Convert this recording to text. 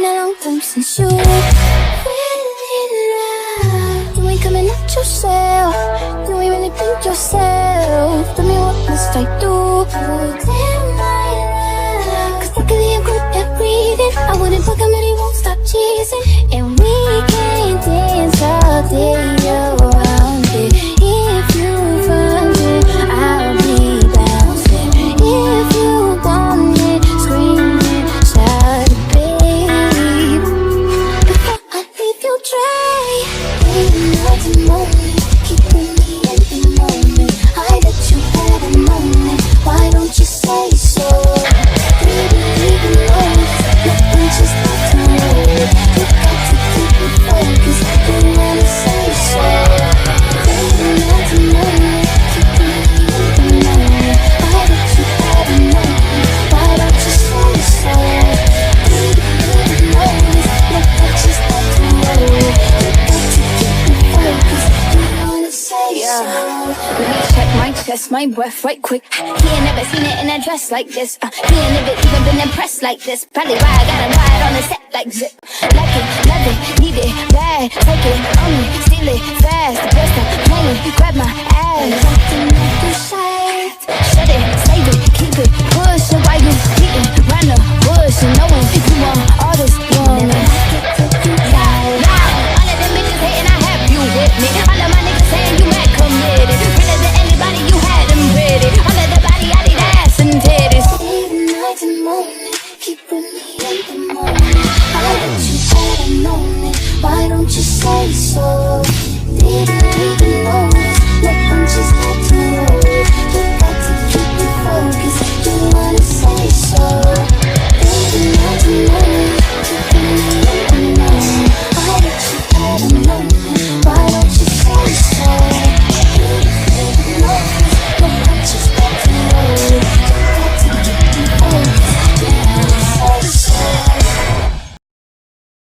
been a long time since you really love. You ain't coming out yourself. You ain't really think yourself. Tell me what must I do to damn my love? Cause luckily I'm good at breathing. I wouldn't fuck him and he won't stop cheesing. And we can dance all day around it. If you find it, I'll be bouncing. If you want it, scream it, shout it, babe. Before I leave you dry, baby, not a moment, keeping me in the moment. I let you have a moment, why don't you say so? Baby, leave it alone, nothing just not to know. You got to keep it focused, you wanna say so. Baby, not a moment, keeping me in the moment. I let you have a moment, why don't you say so? Baby, leave it alone, nothing just not to know. You got to keep it focused, you wanna say so. Let me check my chest, my breath right quick. He ain't never seen it in a dress like this. He ain't never even been impressed like this. Probably why I gotta ride on the set like zip. Like it, love it, need it, bad. Take it, own it, steal it, fast. The best I'm playing, grab my ass. Something like you said. Shut it, save it, keep it, push it while you beating round the bush. And knowing you want all this woman. All of them bitches hating, I have you with me. All of my niggas saying you mad committed. Realer than anybody, you had them ready. All of the body, I need ass and titties. Even night and morning, keeping me in the moment. I let you have a moment, why don't you say so? Baby, leave it alone.